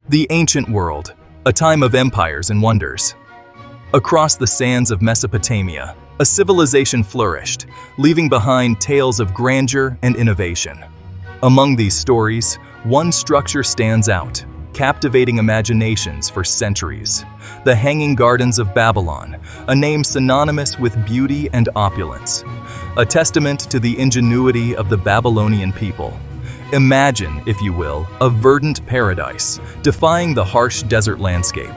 The ancient world, a time of empires and wonders. Across the sands of Mesopotamia, a civilization flourished, leaving behind tales of grandeur and innovation. Among these stories, one structure stands out, captivating imaginations for centuries. The Hanging Gardens of Babylon, a name synonymous with beauty and opulence. A testament to the ingenuity of the Babylonian people. Imagine, if you will, a verdant paradise, defying the harsh desert landscape.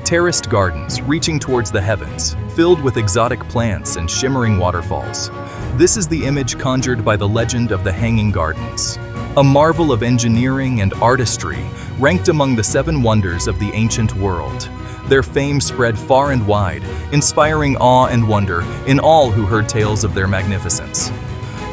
Terraced gardens reaching towards the heavens, filled with exotic plants and shimmering waterfalls. This is the image conjured by the legend of the Hanging Gardens. A marvel of engineering and artistry, ranked among the 7 wonders of the ancient world. Their fame spread far and wide, inspiring awe and wonder in all who heard tales of their magnificence.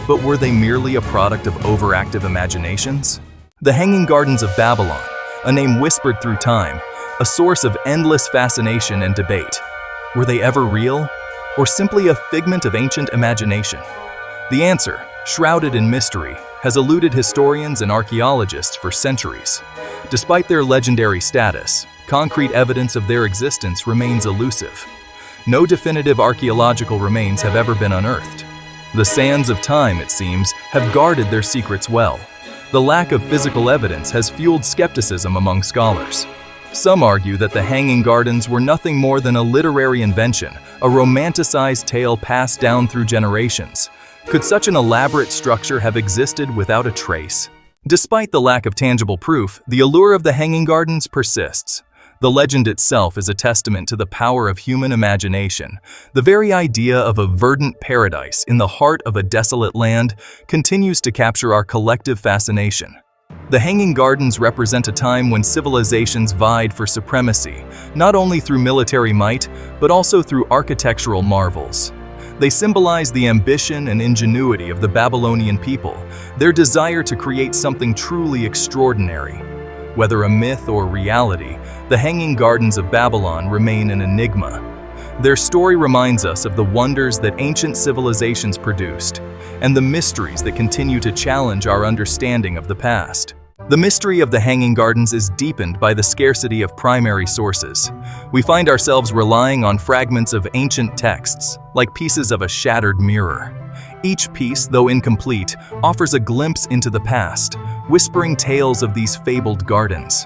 But were they merely a product of overactive imaginations? The Hanging Gardens of Babylon, a name whispered through time, a source of endless fascination and debate. Were they ever real, or simply a figment of ancient imagination? The answer, shrouded in mystery, has eluded historians and archaeologists for centuries. Despite their legendary status, concrete evidence of their existence remains elusive. No definitive archaeological remains have ever been unearthed. The sands of time, it seems, have guarded their secrets well. The lack of physical evidence has fueled skepticism among scholars. Some argue that the Hanging Gardens were nothing more than a literary invention, a romanticized tale passed down through generations. Could such an elaborate structure have existed without a trace? Despite the lack of tangible proof, the allure of the Hanging Gardens persists. The legend itself is a testament to the power of human imagination. The very idea of a verdant paradise in the heart of a desolate land continues to capture our collective fascination. The Hanging Gardens represent a time when civilizations vied for supremacy, not only through military might, but also through architectural marvels. They symbolize the ambition and ingenuity of the Babylonian people, their desire to create something truly extraordinary. Whether a myth or reality, the Hanging Gardens of Babylon remain an enigma. Their story reminds us of the wonders that ancient civilizations produced, and the mysteries that continue to challenge our understanding of the past. The mystery of the Hanging Gardens is deepened by the scarcity of primary sources. We find ourselves relying on fragments of ancient texts, like pieces of a shattered mirror. Each piece, though incomplete, offers a glimpse into the past, whispering tales of these fabled gardens.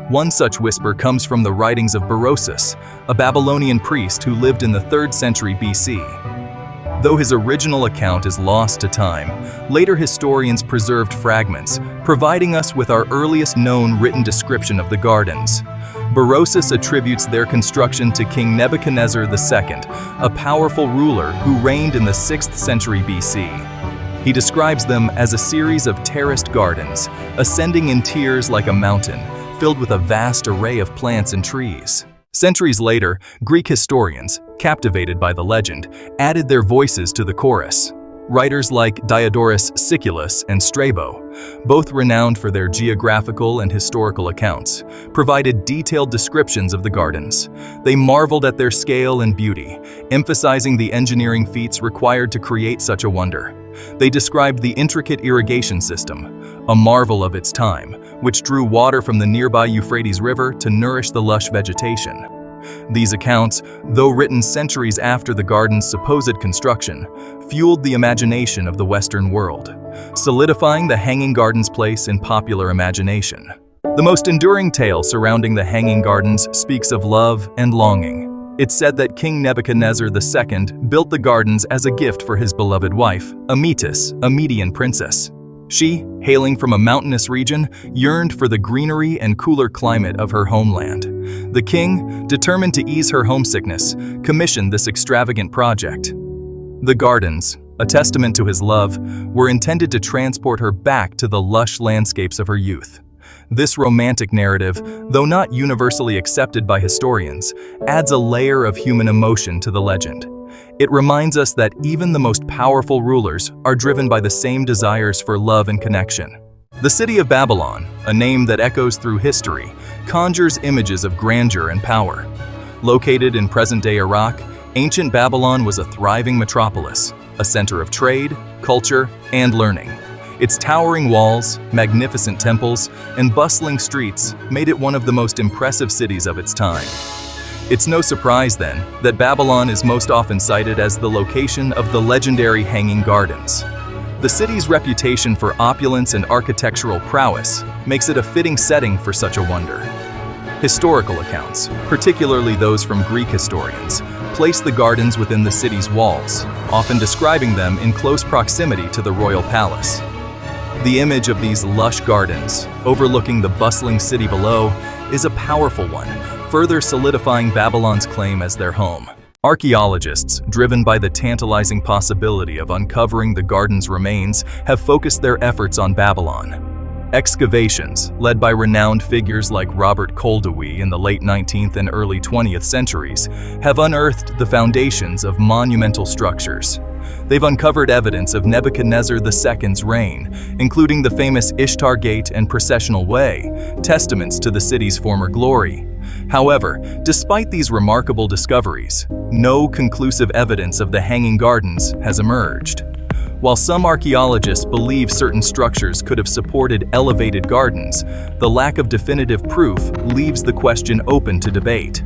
One such whisper comes from the writings of Berosus, a Babylonian priest who lived in the 3rd century BC. Though his original account is lost to time, later historians preserved fragments, providing us with our earliest known written description of the gardens. Berosus attributes their construction to King Nebuchadnezzar II, a powerful ruler who reigned in the 6th century BC. He describes them as a series of terraced gardens, ascending in tiers like a mountain, filled with a vast array of plants and trees. Centuries later, Greek historians, captivated by the legend, added their voices to the chorus. Writers like Diodorus Siculus and Strabo, both renowned for their geographical and historical accounts, provided detailed descriptions of the gardens. They marveled at their scale and beauty, emphasizing the engineering feats required to create such a wonder. They described the intricate irrigation system, a marvel of its time, which drew water from the nearby Euphrates River to nourish the lush vegetation. These accounts, though written centuries after the garden's supposed construction, fueled the imagination of the Western world, solidifying the Hanging Gardens' place in popular imagination. The most enduring tale surrounding the Hanging Gardens speaks of love and longing. It's said that King Nebuchadnezzar II built the gardens as a gift for his beloved wife, Amytis, a Median princess. She, hailing from a mountainous region, yearned for the greenery and cooler climate of her homeland. The king, determined to ease her homesickness, commissioned this extravagant project. The gardens, a testament to his love, were intended to transport her back to the lush landscapes of her youth. This romantic narrative, though not universally accepted by historians, adds a layer of human emotion to the legend. It reminds us that even the most powerful rulers are driven by the same desires for love and connection. The city of Babylon, a name that echoes through history, conjures images of grandeur and power. Located in present-day Iraq, ancient Babylon was a thriving metropolis, a center of trade, culture, and learning. Its towering walls, magnificent temples, and bustling streets made it one of the most impressive cities of its time. It's no surprise, then, that Babylon is most often cited as the location of the legendary Hanging Gardens. The city's reputation for opulence and architectural prowess makes it a fitting setting for such a wonder. Historical accounts, particularly those from Greek historians, place the gardens within the city's walls, often describing them in close proximity to the royal palace. The image of these lush gardens, overlooking the bustling city below, is a powerful one, further solidifying Babylon's claim as their home. Archaeologists, driven by the tantalizing possibility of uncovering the garden's remains, have focused their efforts on Babylon. Excavations, led by renowned figures like Robert Koldewey in the late 19th and early 20th centuries, have unearthed the foundations of monumental structures. They've uncovered evidence of Nebuchadnezzar II's reign, including the famous Ishtar Gate and Processional Way, testaments to the city's former glory. However, despite these remarkable discoveries, no conclusive evidence of the Hanging Gardens has emerged. While some archaeologists believe certain structures could have supported elevated gardens, the lack of definitive proof leaves the question open to debate.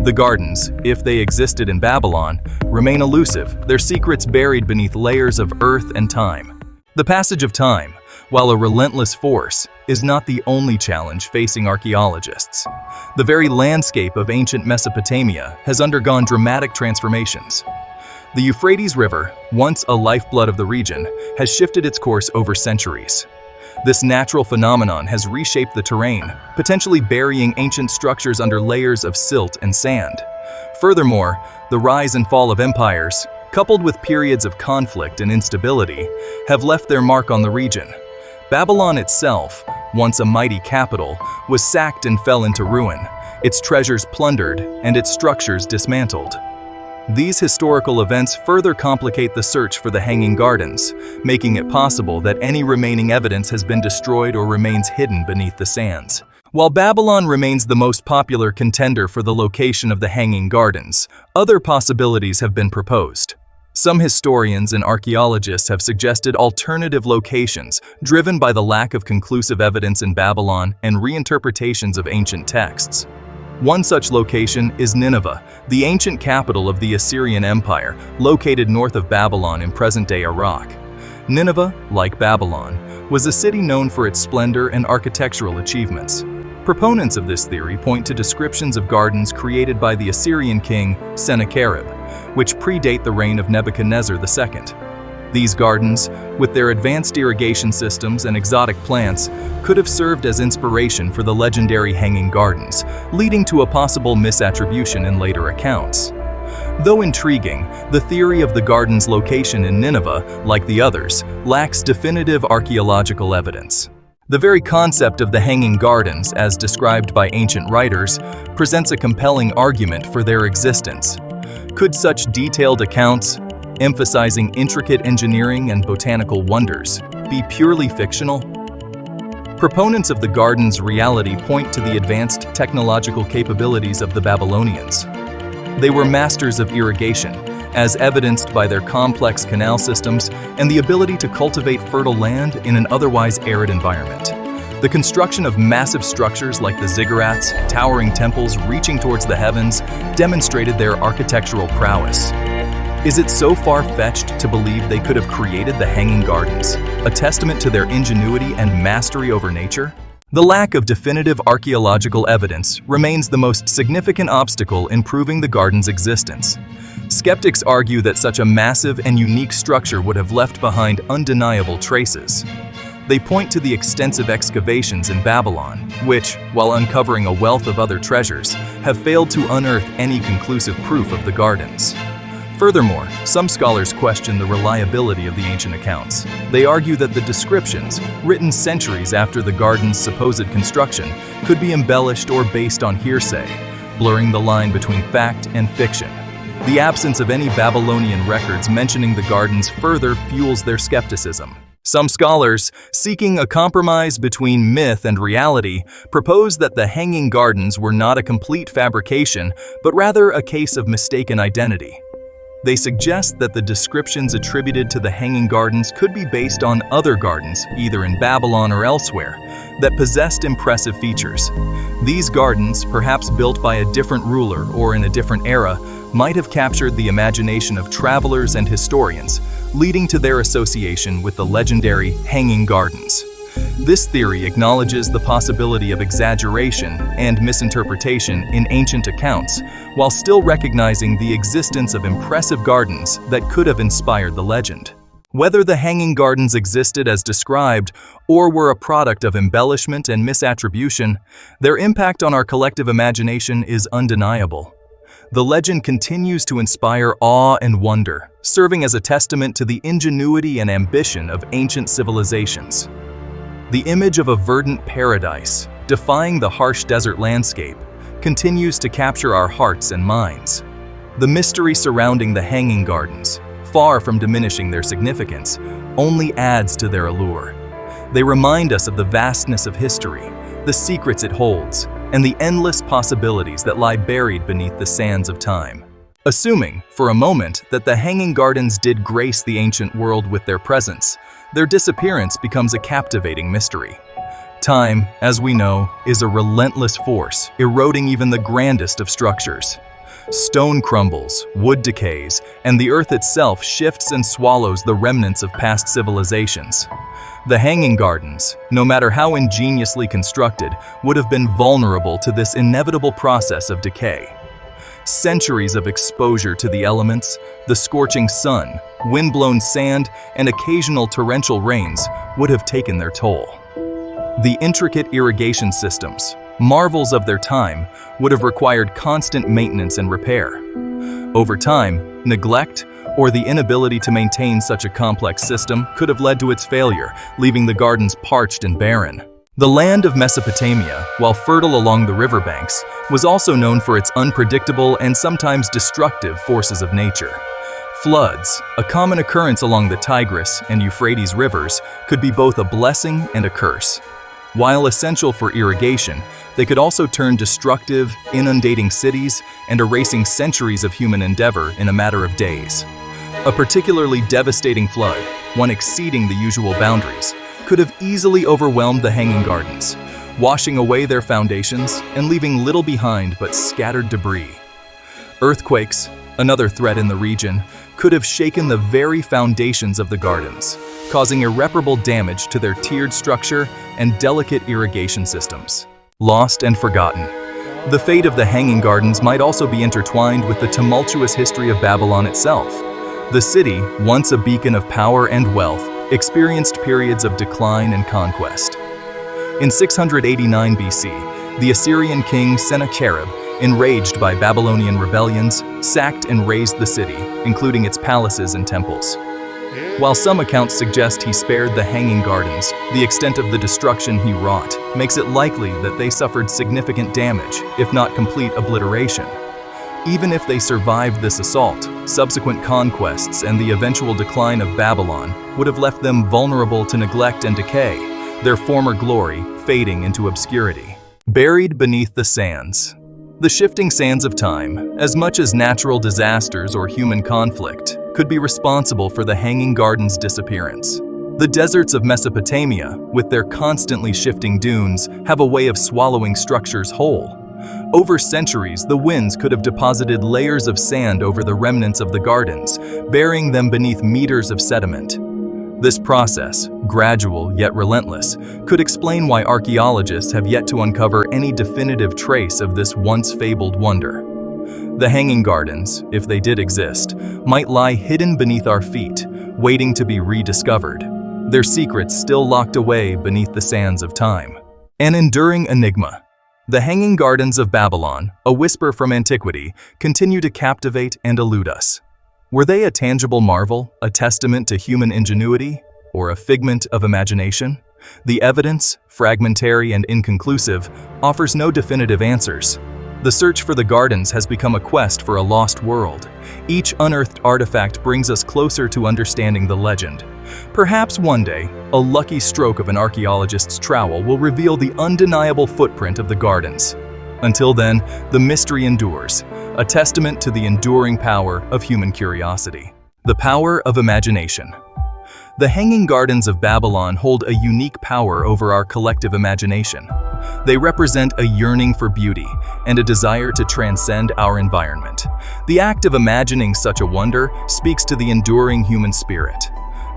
The gardens, if they existed in Babylon, remain elusive, their secrets buried beneath layers of earth and time. The passage of time, while a relentless force, is not the only challenge facing archaeologists. The very landscape of ancient Mesopotamia has undergone dramatic transformations. The Euphrates River, once a lifeblood of the region, has shifted its course over centuries. This natural phenomenon has reshaped the terrain, potentially burying ancient structures under layers of silt and sand. Furthermore, the rise and fall of empires, coupled with periods of conflict and instability, have left their mark on the region. Babylon itself, once a mighty capital, was sacked and fell into ruin, its treasures plundered and its structures dismantled. These historical events further complicate the search for the Hanging Gardens, making it possible that any remaining evidence has been destroyed or remains hidden beneath the sands. While Babylon remains the most popular contender for the location of the Hanging Gardens, other possibilities have been proposed. Some historians and archaeologists have suggested alternative locations, driven by the lack of conclusive evidence in Babylon and reinterpretations of ancient texts. One such location is Nineveh, the ancient capital of the Assyrian Empire, located north of Babylon in present-day Iraq. Nineveh, like Babylon, was a city known for its splendor and architectural achievements. Proponents of this theory point to descriptions of gardens created by the Assyrian king Sennacherib, which predate the reign of Nebuchadnezzar II. These gardens, with their advanced irrigation systems and exotic plants, could have served as inspiration for the legendary Hanging Gardens, leading to a possible misattribution in later accounts. Though intriguing, the theory of the garden's location in Nineveh, like the others, lacks definitive archaeological evidence. The very concept of the Hanging Gardens, as described by ancient writers, presents a compelling argument for their existence. Could such detailed accounts, emphasizing intricate engineering and botanical wonders, be purely fictional? Proponents of the garden's reality point to the advanced technological capabilities of the Babylonians. They were masters of irrigation, as evidenced by their complex canal systems and the ability to cultivate fertile land in an otherwise arid environment. The construction of massive structures like the ziggurats, towering temples reaching towards the heavens, demonstrated their architectural prowess. Is it so far-fetched to believe they could have created the Hanging Gardens, a testament to their ingenuity and mastery over nature? The lack of definitive archaeological evidence remains the most significant obstacle in proving the garden's existence. Skeptics argue that such a massive and unique structure would have left behind undeniable traces. They point to the extensive excavations in Babylon, which, while uncovering a wealth of other treasures, have failed to unearth any conclusive proof of the gardens. Furthermore, some scholars question the reliability of the ancient accounts. They argue that the descriptions, written centuries after the garden's supposed construction, could be embellished or based on hearsay, blurring the line between fact and fiction. The absence of any Babylonian records mentioning the gardens further fuels their skepticism. Some scholars, seeking a compromise between myth and reality, propose that the Hanging Gardens were not a complete fabrication, but rather a case of mistaken identity. They suggest that the descriptions attributed to the Hanging Gardens could be based on other gardens, either in Babylon or elsewhere, that possessed impressive features. These gardens, perhaps built by a different ruler or in a different era, might have captured the imagination of travelers and historians, leading to their association with the legendary Hanging Gardens. This theory acknowledges the possibility of exaggeration and misinterpretation in ancient accounts, while still recognizing the existence of impressive gardens that could have inspired the legend. Whether the Hanging Gardens existed as described or were a product of embellishment and misattribution, their impact on our collective imagination is undeniable. The legend continues to inspire awe and wonder, serving as a testament to the ingenuity and ambition of ancient civilizations. The image of a verdant paradise, defying the harsh desert landscape, continues to capture our hearts and minds. The mystery surrounding the Hanging Gardens, far from diminishing their significance, only adds to their allure. They remind us of the vastness of history, the secrets it holds, and the endless possibilities that lie buried beneath the sands of time. Assuming, for a moment, that the Hanging Gardens did grace the ancient world with their presence, their disappearance becomes a captivating mystery. Time, as we know, is a relentless force, eroding even the grandest of structures. Stone crumbles, wood decays, and the earth itself shifts and swallows the remnants of past civilizations. The Hanging Gardens, no matter how ingeniously constructed, would have been vulnerable to this inevitable process of decay. Centuries of exposure to the elements, the scorching sun, wind-blown sand, and occasional torrential rains would have taken their toll. The intricate irrigation systems, marvels of their time, would have required constant maintenance and repair. Over time, neglect or the inability to maintain such a complex system could have led to its failure, leaving the gardens parched and barren. The land of Mesopotamia, while fertile along the riverbanks, was also known for its unpredictable and sometimes destructive forces of nature. Floods, a common occurrence along the Tigris and Euphrates rivers, could be both a blessing and a curse. While essential for irrigation, they could also turn destructive, inundating cities and erasing centuries of human endeavor in a matter of days. A particularly devastating flood, one exceeding the usual boundaries, could have easily overwhelmed the Hanging Gardens, washing away their foundations and leaving little behind but scattered debris. Earthquakes, another threat in the region, could have shaken the very foundations of the gardens, causing irreparable damage to their tiered structure and delicate irrigation systems. Lost and forgotten. The fate of the Hanging Gardens might also be intertwined with the tumultuous history of Babylon itself. The city, once a beacon of power and wealth, experienced periods of decline and conquest. In 689 BC, the Assyrian king Sennacherib, enraged by Babylonian rebellions, sacked and razed the city, including its palaces and temples. While some accounts suggest he spared the Hanging Gardens, the extent of the destruction he wrought makes it likely that they suffered significant damage, if not complete obliteration. Even if they survived this assault, subsequent conquests and the eventual decline of Babylon would have left them vulnerable to neglect and decay, their former glory fading into obscurity. Buried beneath the sands. The shifting sands of time, as much as natural disasters or human conflict, could be responsible for the Hanging Gardens' disappearance. The deserts of Mesopotamia, with their constantly shifting dunes, have a way of swallowing structures whole. Over centuries, the winds could have deposited layers of sand over the remnants of the gardens, burying them beneath meters of sediment. This process, gradual yet relentless, could explain why archaeologists have yet to uncover any definitive trace of this once fabled wonder. The Hanging Gardens, if they did exist, might lie hidden beneath our feet, waiting to be rediscovered, their secrets still locked away beneath the sands of time. An enduring enigma. The Hanging Gardens of Babylon, a whisper from antiquity, continue to captivate and elude us. Were they a tangible marvel, a testament to human ingenuity, or a figment of imagination? The evidence, fragmentary and inconclusive, offers no definitive answers. The search for the gardens has become a quest for a lost world. Each unearthed artifact brings us closer to understanding the legend. Perhaps one day, a lucky stroke of an archaeologist's trowel will reveal the undeniable footprint of the gardens. Until then, the mystery endures, a testament to the enduring power of human curiosity. The power of imagination. The Hanging Gardens of Babylon hold a unique power over our collective imagination. They represent a yearning for beauty and a desire to transcend our environment. The act of imagining such a wonder speaks to the enduring human spirit.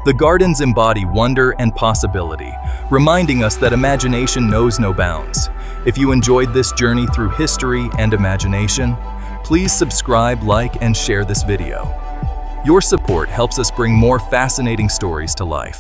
The gardens embody wonder and possibility, reminding us that imagination knows no bounds. If you enjoyed this journey through history and imagination, please subscribe, like, and share this video. Your support helps us bring more fascinating stories to life.